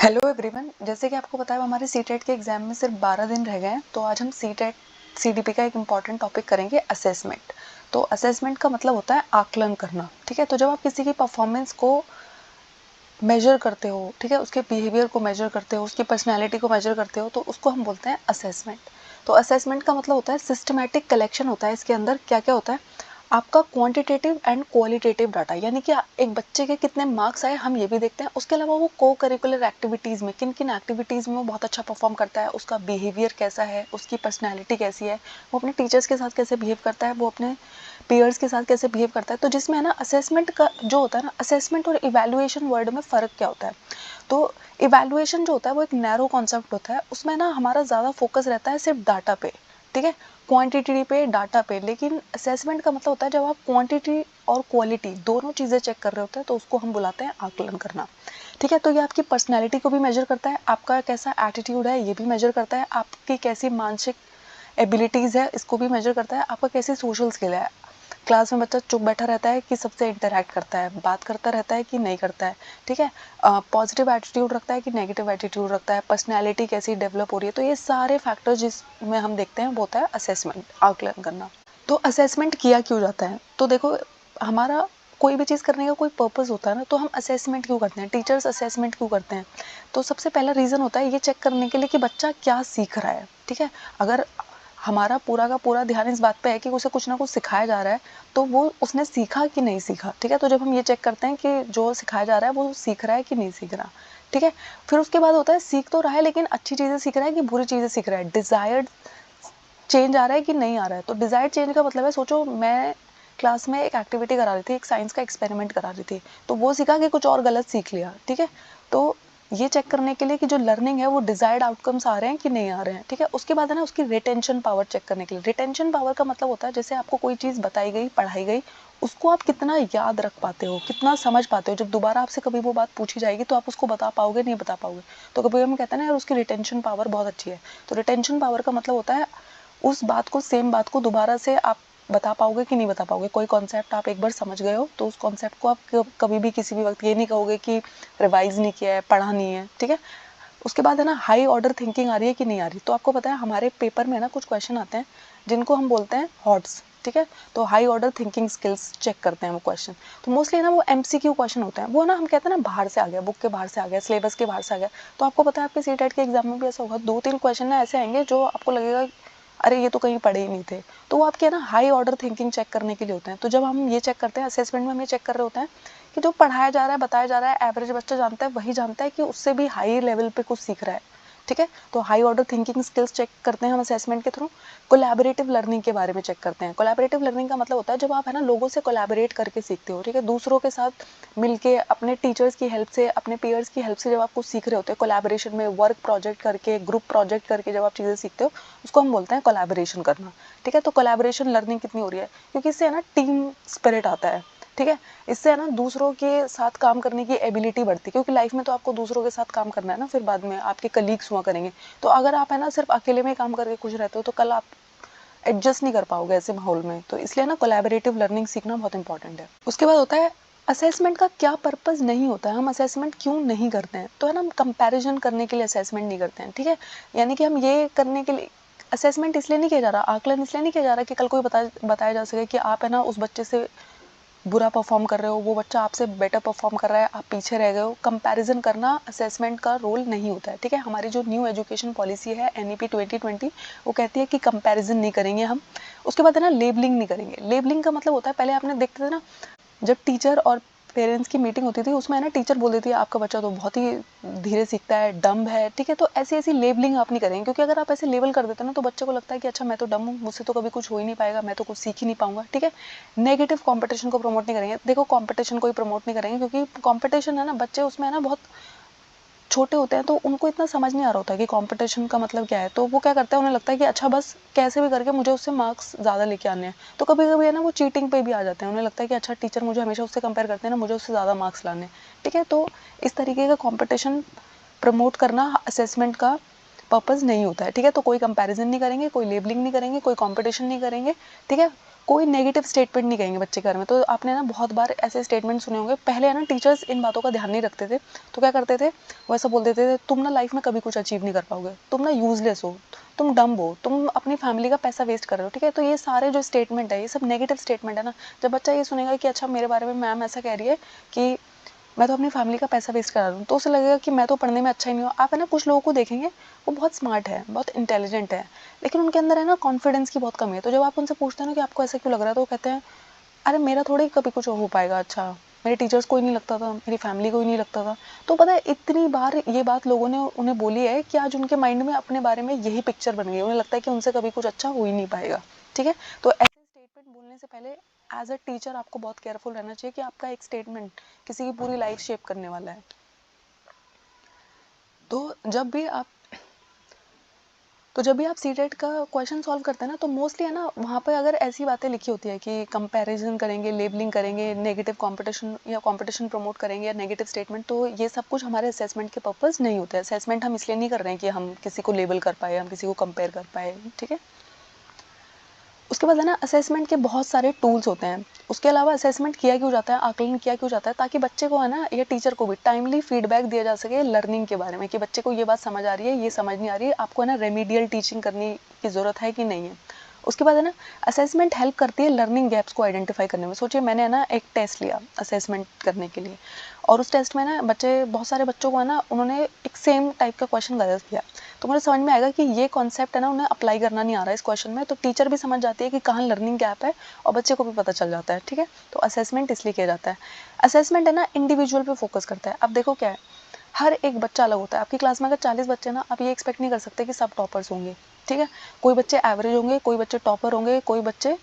Hello everyone, जैसे कि आपको पता है हमारे सीटेट के एग्जाम में सिर्फ 12 दिन रह गए हैं। तो आज हम सीटेट सीडीपी का एक इम्पॉर्टेंट टॉपिक करेंगे, असेसमेंट। तो असेसमेंट का मतलब होता है आकलन करना। ठीक है, तो जब आप किसी की परफॉर्मेंस को मेजर करते हो, ठीक है, उसके बिहेवियर को मेजर करते हो, उसकी पर्सनैलिटी को मेजर करते हो, तो उसको हम बोलते हैं असेसमेंट। तो असेसमेंट का मतलब होता है सिस्टमैटिक कलेक्शन होता है। इसके अंदर क्या क्या होता है, आपका क्वांटिटेटिव एंड क्वालिटेटिव डाटा, यानी कि एक बच्चे के कितने मार्क्स आए हम ये भी देखते हैं। उसके अलावा वो को करिकुलर एक्टिविटीज़ में किन किन एक्टिविटीज़ में वो बहुत अच्छा परफॉर्म करता है, उसका बिहेवियर कैसा है, उसकी पर्सनैलिटी कैसी है, वो अपने टीचर्स के साथ कैसे बिहेव करता है, वो अपने पीयर्स के साथ कैसे बिहेव करता है। तो जिसमें है ना असेसमेंट का जो होता है ना, असेसमेंट और इवैल्यूएशन वर्ड में फ़र्क क्या होता है। तो इवैल्यूएशन जो होता है वो एक नैरो कॉन्सेप्ट होता है। उसमें ना हमारा ज़्यादा फोकस रहता है सिर्फ डाटा पे, ठीक है, क्वांटिटी पे, डाटा पे। लेकिन असेसमेंट का मतलब होता है जब आप क्वांटिटी और क्वालिटी दोनों चीज़ें चेक कर रहे होते हैं, तो उसको हम बुलाते हैं आकलन करना। ठीक है, तो ये आपकी पर्सनैलिटी को भी मेजर करता है, आपका कैसा एटीट्यूड है ये भी मेजर करता है, आपकी कैसी मानसिक एबिलिटीज़ है इसको भी मेजर करता है, आपका कैसी सोशल स्किल है। क्लास में बच्चा चुप बैठा रहता है कि सबसे इंटरैक्ट करता है, बात करता रहता है कि नहीं करता है, ठीक है, पॉजिटिव एटीट्यूड रखता है कि नेगेटिव एटीट्यूड रखता है, पर्सनैलिटी कैसी डेवलप हो रही है। तो ये सारे फैक्टर्स जिसमें हम देखते हैं वो होता है असेसमेंट, आकलन करना। तो असेसमेंट किया क्यों जाता है, तो देखो, हमारा कोई भी चीज़ करने का कोई पर्पस होता है ना, तो हम असेसमेंट क्यों करते हैं, टीचर्स असेसमेंट क्यों करते हैं। तो सबसे पहला रीज़न होता है ये चेक करने के लिए कि बच्चा क्या सीख रहा है। ठीक है, अगर हमारा पूरा का पूरा ध्यान इस बात पे है कि उसे कुछ ना कुछ सिखाया जा रहा है, तो वो उसने सीखा कि नहीं सीखा। ठीक है, तो जब हम ये चेक करते हैं कि जो सिखाया जा रहा है वो सीख रहा है कि नहीं सीख रहा। ठीक है, फिर उसके बाद होता है सीख तो रहा है लेकिन अच्छी चीज़ें सीख रहा है कि बुरी चीज़ें सीख रहा है, डिज़ायर्ड चेंज आ रहा है कि नहीं आ रहा है। तो डिज़ायर्ड चेंज का मतलब है, सोचो मैं क्लास में एक एक्टिविटी करा रही थी, एक साइंस का एक्सपेरिमेंट करा रही थी, तो वो सीखा कि कुछ और गलत सीख लिया। ठीक है, तो ये चेक करने के लिए कि जो लर्निंग है वो डिजायर्ड आउटकम्स आ रहे हैं कि नहीं आ रहे हैं। ठीक है, उसके बाद है ना उसकी रिटेंशन पावर चेक करने के लिए। रिटेंशन पावर का मतलब होता है जैसे आपको कोई चीज़ बताई गई, पढ़ाई गई, उसको आप कितना याद रख पाते हो, कितना समझ पाते हो। जब दोबारा आपसे कभी वो बात पूछी जाएगी तो आप उसको बता पाओगे, नहीं बता पाओगे। तो कभी हम कहते हैं ना यार उसकी रिटेंशन पावर बहुत अच्छी है। तो रिटेंशन पावर का मतलब होता है उस बात को, सेम बात को दोबारा से आप बता पाओगे कि नहीं बता पाओगे। कोई कॉन्सेप्ट आप एक बार समझ गए हो तो उस कॉन्सेप्ट को आप कभी भी किसी भी वक्त ये नहीं कहोगे कि रिवाइज नहीं किया है, पढ़ा नहीं है। ठीक है, उसके बाद है ना हाई ऑर्डर थिंकिंग आ रही है कि नहीं आ रही। तो आपको पता है हमारे पेपर में ना कुछ क्वेश्चन आते हैं जिनको हम बोलते हैं हॉट्स। ठीक है, तो high order thinking skills check करते हैं वो क्वेश्चन। तो मोस्टली ना वो एमसीक्यू क्वेश्चन होते हैं, वो ना हम कहते हैं ना बाहर से आ गया, बुक के बाहर से आ गया, सिलेबस के बाहर से आ गया। तो आपको पता है आपके सीटेट के एग्जाम में भी ऐसा होगा, 2-3 क्वेश्चन ना ऐसे आएंगे जो आपको लगेगा अरे ये तो कहीं पढ़े ही नहीं थे। तो वो आपके ना हाई ऑर्डर थिंकिंग चेक करने के लिए होते हैं। तो जब हम ये चेक करते हैं असेसमेंट में, हम ये चेक कर रहे होते हैं कि जो पढ़ाया जा रहा है, बताया जा रहा है, एवरेज बच्चा जानता है, वही जानता है कि उससे भी हाई लेवल पे कुछ सीख रहा है। ठीक है, तो high order thinking skills check करते हैं हम असेसमेंट के थ्रू। कोलैबोरेटिव लर्निंग के बारे में चेक करते हैं। कोलैबोरेटिव लर्निंग का मतलब होता है जब आप है ना लोगों से कोलैबोरेट करके सीखते हो। ठीक है, दूसरों के साथ मिलके, अपने टीचर्स की हेल्प से, अपने पीयर्स की हेल्प से जब आप कुछ सीख रहे होते हैं, कोलैबोरेशन में वर्क प्रोजेक्ट करके, ग्रुप प्रोजेक्ट करके जब आप चीज़ें सीखते हो, उसको हम बोलते हैं कोलैबोरेशन करना। ठीक है, तो कोलैबोरेशन लर्निंग कितनी हो रही है, क्योंकि इससे है ना टीम स्पिरिट आता है। ठीक है, इससे है ना दूसरों के साथ काम करने की एबिलिटी बढ़ती है, क्योंकि लाइफ में तो आपको दूसरों के साथ काम करना है ना, फिर बाद में आपके कलीग्स हुआ करेंगे। तो अगर आप है ना सिर्फ अकेले में काम करके खुश रहते हो तो कल आप एडजस्ट नहीं कर पाओगे ऐसे माहौल में। तो इसलिए ना कोलैबोरेटिव लर्निंग सीखना बहुत इंपॉर्टेंट है। उसके बाद होता है असेसमेंट का क्या पर्पस नहीं होता है, हम असेसमेंट क्यों नहीं करते हैं। तो है ना हम कंपैरिजन करने के लिए असेसमेंट नहीं करते हैं। ठीक है, यानी कि हम ये करने के लिए असेसमेंट इसलिए नहीं किया जा रहा, आकलन इसलिए नहीं किया जा रहा कि कल कोई बताया जा सके कि आप है ना उस बच्चे से बुरा परफॉर्म कर रहे हो, वो बच्चा आपसे बेटर परफॉर्म कर रहा है, आप पीछे रह गए हो। कंपैरिजन करना असेसमेंट का रोल नहीं होता है। ठीक है, हमारी जो न्यू एजुकेशन पॉलिसी है NEP 2020, वो कहती है कि कंपैरिजन नहीं करेंगे हम। उसके बाद है ना लेबलिंग नहीं करेंगे। लेबलिंग का मतलब होता है, पहले आपने देखते थे ना जब टीचर और पेरेंट्स की मीटिंग होती थी, उसमें है ना टीचर बोल देती है आपका बच्चा तो बहुत ही धीरे सीखता है, डम्ब है। ठीक है, तो ऐसी ऐसी लेबलिंग आप नहीं करेंगे, क्योंकि अगर आप ऐसे लेबल कर देते हो ना तो बच्चे को लगता है कि अच्छा मैं तो डम्ब हूँ, मुझसे तो कभी कुछ हो ही नहीं पाएगा, मैं तो कुछ सीख ही नहीं पाऊंगा। ठीक है, नेगेटिव कंपटीशन को प्रमोट नहीं करेंगे। देखो कंपटीशन को ही प्रमोट नहीं करेंगे, क्योंकि कंपटीशन है ना, बच्चे उसमें है ना बहुत छोटे होते हैं तो उनको इतना समझ नहीं आ रहा होता कि कंपटीशन का मतलब क्या है। तो वो क्या करते हैं, उन्हें लगता है कि अच्छा बस कैसे भी करके मुझे उससे मार्क्स ज़्यादा लेके आने हैं। तो कभी कभी है ना वो चीटिंग पे भी आ जाते हैं, उन्हें लगता है कि अच्छा टीचर मुझे हमेशा उससे कंपेयर करते हैं ना, मुझे उससे ज़्यादा मार्क्स लाने। ठीक है, तो इस तरीके का कॉम्पिटिशन प्रमोट करना असेसमेंट का पर्पज़ नहीं होता है। ठीक है, तो कोई कंपैरिजन नहीं करेंगे, कोई लेबलिंग नहीं करेंगे, कोई कंपटीशन नहीं करेंगे। ठीक है, कोई नेगेटिव स्टेटमेंट नहीं कहेंगे बच्चे के बारे में। तो आपने ना बहुत बार ऐसे स्टेटमेंट सुने होंगे। पहले है ना टीचर्स इन बातों का ध्यान नहीं रखते थे, तो क्या करते थे, वो ऐसा बोल देते थे, तुम ना लाइफ में कभी कुछ अचीव नहीं कर पाओगे, तुम ना यूजलेस हो, तुम डम्ब हो, तुम अपनी फैमिली का पैसा वेस्ट कर रहे हो। ठीक है, तो ये सारे जो स्टेटमेंट है ये सब नेगेटिव स्टेटमेंट है ना। जब बच्चा ये सुनेगा कि अच्छा मेरे बारे में मैम ऐसा कह रही है कि मैं तो अपनी फैमिली का पैसा वेस्ट करा रहा हूँ, तो उसे लगेगा कि मैं तो पढ़ने में अच्छा ही नहीं हूँ। आप है ना कुछ लोगों को देखेंगे वो बहुत स्मार्ट है, बहुत इंटेलिजेंट है, लेकिन उनके अंदर है ना कॉन्फिडेंस की बहुत कमी है। तो जब आप उनसे पूछते हैं ना कि आपको ऐसा क्यों लग रहा है, तो वो कहते हैं अरे मेरा थोड़ी कभी कुछ हो पाएगा, अच्छा मेरे टीचर्स को ही नहीं लगता था, मेरी फैमिली को ही नहीं लगता था। तो पता है इतनी बार ये बात लोगों ने उन्हें बोली है कि आज उनके माइंड में अपने बारे में यही पिक्चर बन गई, उन्हें लगता है कि उनसे कभी कुछ अच्छा हो ही नहीं पाएगा। ठीक है, तो ऐसे स्टेटमेंट बोलने से पहले एज अ टीचर आपको बहुत केयरफुल रहना चाहिए कि आपका एक स्टेटमेंट किसी की पूरी लाइफ शेप करने वाला है। तो जब भी आप सीटेट का क्वेश्चन सॉल्व करते हैं ना, तो मोस्टली है ना वहाँ पे अगर ऐसी बातें लिखी होती है कि कंपैरिजन करेंगे, लेबलिंग करेंगे, नेगेटिव कंपटीशन या कंपटीशन प्रमोट करेंगे या नेगेटिव स्टेटमेंट, तो ये सब कुछ हमारे असेसमेंट के पर्पस नहीं होते हैं। असेसमेंट हम इसलिए नहीं कर रहे हैं कि हम किसी को लेबल कर पाए, हम किसी को कंपेयर कर पाए। ठीक है, उसके बाद है ना असेसमेंट के बहुत सारे टूल्स होते हैं। उसके अलावा असेसमेंट किया क्यों जाता है, आकलन किया क्यों जाता है, ताकि बच्चे को है ना या टीचर को भी टाइमली फीडबैक दिया जा सके लर्निंग के बारे में कि बच्चे को ये बात समझ आ रही है, ये समझ नहीं आ रही है, आपको है ना रेमीडियल टीचिंग करने की ज़रूरत है कि नहीं है। उसके बाद है ना असेसमेंट हेल्प करती है लर्निंग गैप्स को आइडेंटिफाई करने में। सोचिए मैंने है ना एक टेस्ट लिया असेसमेंट करने के लिए, और उस टेस्ट में ना बहुत सारे बच्चों को है ना उन्होंने एक सेम टाइप का क्वेश्चन गलत किया। तो मुझे समझ में आएगा कि ये कॉन्सेप्ट है ना उन्हें अप्लाई करना नहीं आ रहा है इस क्वेश्चन में। तो टीचर भी समझ जाती है कि कहाँ लर्निंग गैप है, और बच्चे को भी पता चल जाता है। ठीक है, तो असेसमेंट इसलिए किया जाता है। असेसमेंट है ना इंडिविजुअल पे फोकस करता है। अब देखो क्या है, हर एक बच्चा अलग होता है। आपकी क्लास में अगर 40 बच्चे ना, आप ये एक्सपेक्ट नहीं कर सकते कि सब टॉपर्स होंगे। ठीक है, कोई बच्चे एवरेज होंगे, कोई बच्चे टॉपर होंगे, कोई बच्चे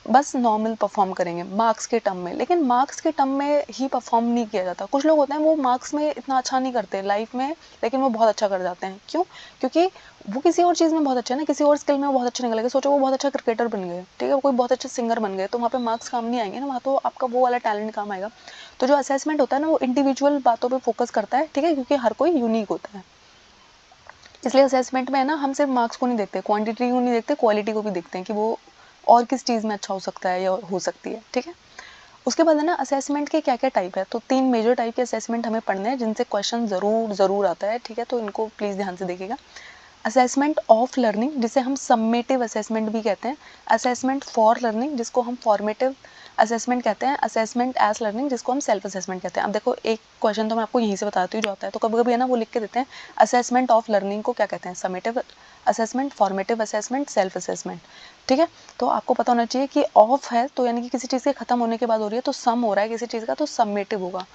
बस नॉर्मल परफॉर्म करेंगे मार्क्स के टर्म में। लेकिन मार्क्स के टर्म में ही परफॉर्म नहीं किया जाता। कुछ लोग होते हैं वो मार्क्स में इतना अच्छा नहीं करते लाइफ में, लेकिन वो बहुत अच्छा कर जाते हैं। क्यों? क्योंकि वो किसी और चीज़ में बहुत अच्छे हैं ना, किसी और स्किल में वो बहुत अच्छे निकल गए। सोचो वो बहुत अच्छा क्रिकेटर बन गए, ठीक है, वो कोई बहुत अच्छे सिंगर बन गए, तो वहाँ पे मार्क्स काम नहीं आएंगे ना, वहाँ तो आपका वो वाला टैलेंट काम आएगा। तो जो असेसमेंट होता है ना वो इंडिविजुअल बातों पर फोकस करता है। ठीक है, क्योंकि हर कोई यूनिक होता है। इसलिए असेसमेंट में है ना हम सिर्फ मार्क्स को नहीं देखते, क्वांटिटी को नहीं देखते, क्वालिटी को भी देखते हैं कि वो और किस चीज़ में अच्छा हो सकता है या हो सकती है। ठीक है, उसके बाद है ना असेसमेंट के क्या क्या टाइप है। तो 3 मेजर टाइप के असेसमेंट हमें पढ़ने हैं जिनसे क्वेश्चन ज़रूर आता है। ठीक है, तो इनको प्लीज़ ध्यान से देखिएगा। असेसमेंट ऑफ लर्निंग जिसे हम सम्मेटिव असेसमेंट भी कहते हैं, असेसमेंट फॉर लर्निंग जिसको हम फॉर्मेटिव असेसमेंट कहते हैं, असेसमेंट एज लर्निंग जिसको हम सेल्फ असेसमेंट कहते हैं। अब देखो एक क्वेश्चन तो मैं आपको यहीं से बताती हूँ जो आता है। तो कभी कभी है ना वो लिख के देते हैं असेसमेंट ऑफ लर्निंग को क्या कहते हैं, summative assessment, formative assessment, self assessment. ठीक है, तो आपको पता होना चाहिए कि ऑफ है तो यानी कि किसी चीज़ के खत्म होने के बाद हो रही है, तो सम हो रहा है किसी चीज़ का तो सम्मेटिव होगा।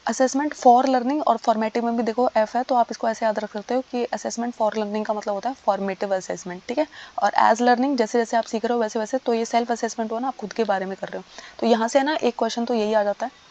असेसमेंट फॉर लर्निंग और फॉर्मेटिव में भी देखो एफ है, तो आप इसको ऐसे याद रख सकते हो कि असेसमेंट फॉर लर्निंग का मतलब होता है फॉर्मेटिव असेसमेंट। ठीक है, और एज लर्निंग जैसे जैसे आप सीख रहे हो वैसे वैसे, तो ये सेल्फ असेसमेंट हुआ ना, आप खुद के बारे में कर रहे हो। तो यहाँ से है ना एक क्वेश्चन तो यही आ जाता है।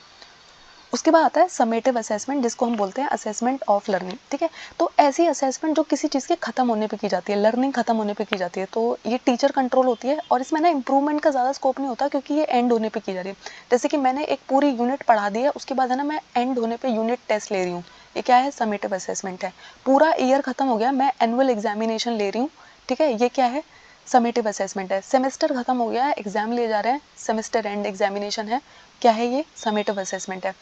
उसके बाद आता है समेटिव असेसमेंट जिसको हम बोलते हैं असेसमेंट ऑफ लर्निंग। ठीक है, तो ऐसी असेसमेंट जो किसी चीज़ के खत्म होने पे की जाती है, लर्निंग खत्म होने पे की जाती है, तो ये टीचर कंट्रोल होती है और इसमें ना इंप्रूवमेंट का ज़्यादा स्कोप नहीं होता क्योंकि ये एंड होने पे की जा रही है। जैसे कि मैंने एक पूरी यूनिट पढ़ा दी है, उसके बाद है ना मैं एंड होने पे यूनिट टेस्ट ले रही हूँ, ये क्या है, समेटिव असेसमेंट है। पूरा ईयर खत्म हो गया, मैं एनुअल एग्जामिनेशन ले रही हूँ, ठीक है, ये क्या है, समेटिव असेसमेंट है। सेमेस्टर खत्म हो गया है, एग्जाम लिए जा रहे हैं, सेमेस्टर एंड एग्जामिनेशन है, क्या है ये, समेटिव असेसमेंट है।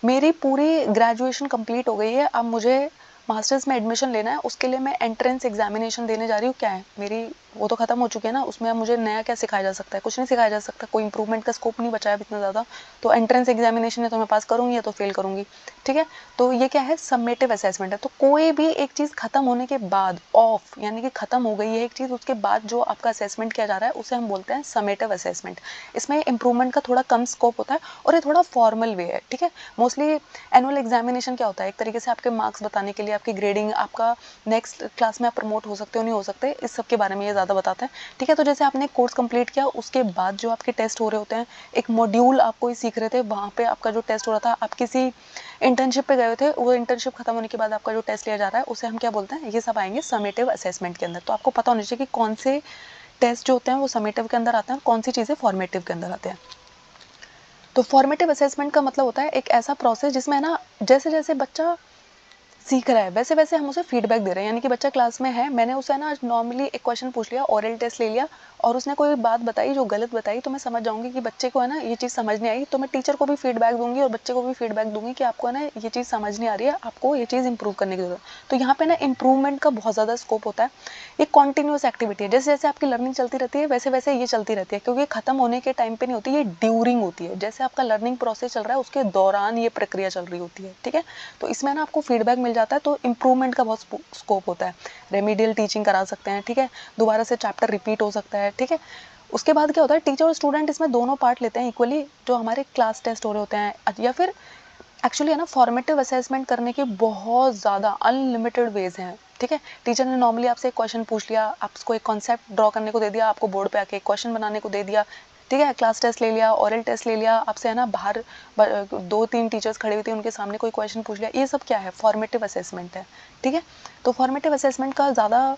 मेरी पूरी ग्रेजुएशन कंप्लीट हो गई है, अब मुझे मास्टर्स में एडमिशन लेना है, उसके लिए मैं एंट्रेंस एग्जामिनेशन देने जा रही हूँ, क्या है मेरी, वो तो खत्म हो चुकी है ना, उसमें अब मुझे नया क्या सिखाया जा सकता है, कुछ नहीं सिखाया जा सकता, कोई इंप्रूवमेंट का स्कोप नहीं बचा है इतना ज़्यादा। तो एंट्रेंस एग्जामिनेशन है तो मैं पास करूँगी या तो फेल करूँगी। ठीक है, तो ये क्या है, समेटिव असेसमेंट है। तो कोई भी एक चीज़ खत्म होने के बाद, ऑफ यानी कि खत्म हो गई है एक चीज़, उसके बाद जो आपका असेसमेंट किया जा रहा है उसे हम बोलते हैं समेटिव असेसमेंट। इसमें इंप्रूवमेंट का थोड़ा कम स्कोप होता है और ये थोड़ा फॉर्मल वे है। ठीक है, मोस्टली एनुअल एग्जामिनेशन क्या होता है, एक तरीके से आपके मार्क्स बताने के लिए, आपकी ग्रेडिंग, आपका नेक्स्ट क्लास में आप प्रमोट हो सकते हो नहीं हो सकते, इस सब के बारे में ये ज़्यादा बताता है। ठीक है, तो जैसे आपने कोर्स कंप्लीट किया उसके बाद जो आपके टेस्ट हो रहे होते हैं, एक मॉड्यूल आप कोई सीख रहे थे, वहाँ पे आपका जो टेस्ट हो रहा था, आप किसी इंटर्नशिप पे गए थे, वो इंटर्नशिप खत्म होने के बाद आपका जो टेस्ट लिया जा रहा है उसे हम क्या बोलते हैं, ये सब आएंगे समेटिव असेसमेंट के अंदर। तो आपको पता होना चाहिए कि कौन से टेस्ट जो होते हैं वो समेटिव के अंदर आते हैं, कौन सी चीज़ें फॉर्मेटिव के अंदर आते हैं। तो फॉर्मेटिव असेसमेंट का मतलब होता है एक ऐसा प्रोसेस जिसमें ना जैसे जैसे बच्चा सीख रहा है वैसे वैसे हम उसे फीडबैक दे रहे हैं। यानी कि बच्चा क्लास में है, मैंने उसे ना नॉर्मली एक क्वेश्चन पूछ लिया, ओरल टेस्ट ले लिया और उसने कोई बात बताई जो गलत बताई, तो मैं समझ जाऊंगी कि बच्चे को है ना ये चीज़ समझ नहीं आई, तो मैं टीचर को भी फीडबैक दूंगी और बच्चे को भी फीडबैक दूंगी कि आपको है ना ये चीज़ समझ नहीं आ रही है, आपको ये चीज़ इंप्रूव करने की जरूरत है। तो यहाँ पे ना इंप्रूवमेंट का बहुत ज़्यादा स्कोप होता है। ये कॉन्टिन्यूस एक्टिविटी है, जैसे जैसे आपकी लर्निंग चलती रहती है वैसे वैसे ये चलती रहती है, क्योंकि खत्म होने के टाइम पे नहीं होती, ये ड्यूरिंग होती है। जैसे आपका लर्निंग प्रोसेस चल रहा है उसके दौरान ये प्रक्रिया चल रही होती है, ठीक है। तो इसमें ना आपको फीडबैक मिल जाता है, तो इंप्रूवमेंट का बहुत स्कोप होता है। रेमीडियल टीचिंग करा सकते हैं, ठीक है, दोबारा से चैप्टर रिपीट हो सकता है, ठीक है। उसके बाद क्या होता है, टीचर और स्टूडेंट इसमें दोनों पार्ट लेते हैं इक्वली। जो हमारे क्लास टेस्ट हो रहे होते हैं या फिर एक्चुअली है ना फॉर्मेटिव असेसमेंट करने के बहुत ज़्यादा अनलिमिटेड वेज हैं, ठीक है। टीचर ने नॉर्मली आपसे एक क्वेश्चन पूछ लिया, आपको एक कॉन्सेप्ट ड्रॉ करने को दे दिया, आपको बोर्ड पे आके एक क्वेश्चन बनाने को दे दिया, ठीक है। क्लास टेस्ट ले लिया, ओरल टेस्ट ले लिया, आपसे है ना बाहर 2-3 टीचर्स खड़े हुए थे, उनके सामने कोई क्वेश्चन पूछ लिया। ये सब क्या है, फॉर्मेटिव असेसमेंट है, ठीक है। तो फॉर्मेटिव असेसमेंट का ज़्यादा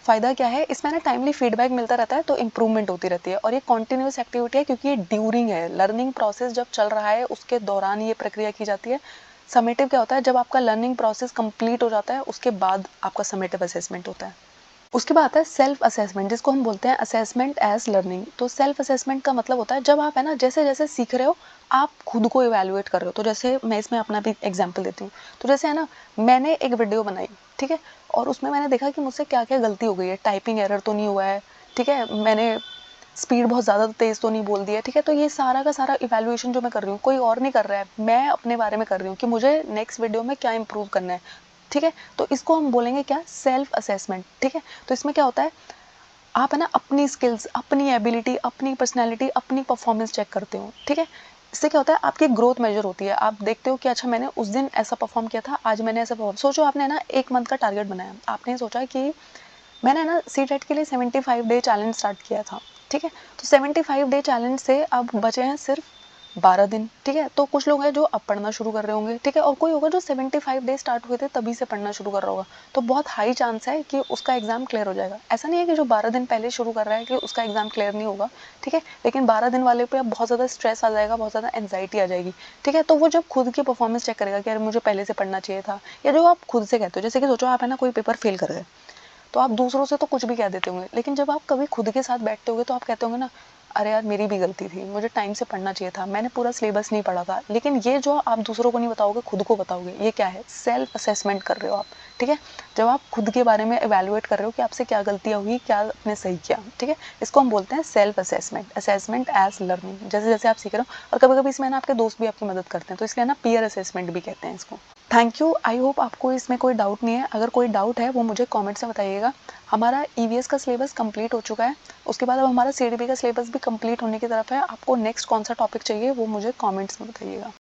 फ़ायदा क्या है, इसमें ना टाइमली फीडबैक मिलता रहता है, तो इंप्रूवमेंट होती रहती है। और ये कॉन्टिन्यूस एक्टिविटी है क्योंकि ये ड्यूरिंग है, लर्निंग प्रोसेस जब चल रहा है उसके दौरान ये प्रक्रिया की जाती है। समेटिव क्या होता है, जब आपका लर्निंग प्रोसेस कंप्लीट हो जाता है उसके बाद आपका समेटिव असेसमेंट होता है। उसके बाद आता है सेल्फ असेसमेंट, जिसको हम बोलते हैं असेसमेंट एज लर्निंग। तो सेल्फ असेसमेंट का मतलब होता है जब आप है ना जैसे जैसे सीख रहे हो आप खुद को इवैल्यूएट कर रहे हो। तो जैसे मैं इसमें अपना भी एग्जांपल देती हूँ। तो जैसे है ना मैंने एक वीडियो बनाई, ठीक है, और उसमें मैंने देखा कि मुझसे क्या क्या गलती हो गई है, टाइपिंग एरर तो नहीं हुआ है, ठीक है, मैंने स्पीड बहुत ज़्यादा तेज़ तो नहीं बोल दिया, ठीक है। तो ये सारा का सारा इवैल्यूएशन जो मैं कर रही हूँ कोई और नहीं कर रहा है, मैं अपने बारे में कर रही हूँ कि मुझे नेक्स्ट वीडियो में क्या इंप्रूव करना है, ठीक है। तो इसको हम बोलेंगे क्या, सेल्फ असेसमेंट, ठीक है। तो इसमें क्या होता है, आप है ना अपनी स्किल्स, अपनी एबिलिटी, अपनी पर्सनैलिटी, अपनी परफॉर्मेंस चेक करते हो, ठीक है। इससे क्या होता है, आपकी ग्रोथ मेजर होती है। आप देखते हो कि अच्छा मैंने उस दिन ऐसा परफॉर्म किया था, आज मैंने ऐसा परफॉर्म, सोचो आपने ना 1 मंथ का टारगेट बनाया, आपने सोचा कि मैंने ना सीटेट के लिए 75 डे चैलेंज स्टार्ट किया था, ठीक है। तो 75 डे चैलेंज से अब बचे हैं सिर्फ 12 दिन, ठीक है। तो कुछ लोग हैं जो अब पढ़ना शुरू कर रहे होंगे, ठीक है, और कोई होगा जो 75 डे स्टार्ट हुए थे तभी से पढ़ना शुरू कर रहा होगा। तो बहुत हाई चांस है कि उसका एग्जाम क्लियर हो जाएगा। ऐसा नहीं है कि जो 12 दिन पहले शुरू कर रहा है कि उसका एग्जाम क्लियर नहीं होगा, ठीक है। लेकिन 12 दिन वाले पे अब बहुत ज़्यादा स्ट्रेस आ जाएगा, बहुत ज़्यादा एंजाइटी आ जाएगी, ठीक है। तो वो जब खुद की परफॉर्मेंस चेक करेगा कि यार मुझे पहले से पढ़ना चाहिए था, या जो आप खुद से कहते हो, जैसे कि सोचो आप है ना कोई पेपर फेल कर गए, तो आप दूसरों से तो कुछ भी कह देते होंगे, लेकिन जब आप कभी खुद के साथ बैठते होंगे तो आप कहते होंगे ना, अरे यार मेरी भी गलती थी, मुझे टाइम से पढ़ना चाहिए था, मैंने पूरा सिलेबस नहीं पढ़ा था। लेकिन ये जो आप दूसरों को नहीं बताओगे, खुद को बताओगे, ये क्या है, सेल्फ असेसमेंट कर रहे हो आप, ठीक है। जब आप खुद के बारे में इवैल्यूएट कर रहे हो कि आपसे क्या गलतियाँ हुई, क्या आपने सही किया, ठीक है। इसको हम बोलते हैं self assessment, assessment as learning. जैसे जैसे आप सीख रहे हो, और कभी कभी इसमें ना आपके दोस्त भी आपकी मदद करते हैं, तो इसलिए ना पीयर असेसमेंट भी कहते हैं इसको। थैंक यू, आई होप आपको इसमें कोई डाउट नहीं है। अगर कोई डाउट है वो मुझे कमेंट से बताइएगा। हमारा ईवीएस का सिलेबस कंप्लीट हो चुका है, उसके बाद अब हमारा सीडीपी का सिलेबस भी कंप्लीट होने की तरफ है। आपको नेक्स्ट कौन सा टॉपिक चाहिए वो मुझे कमेंट्स में बताइएगा।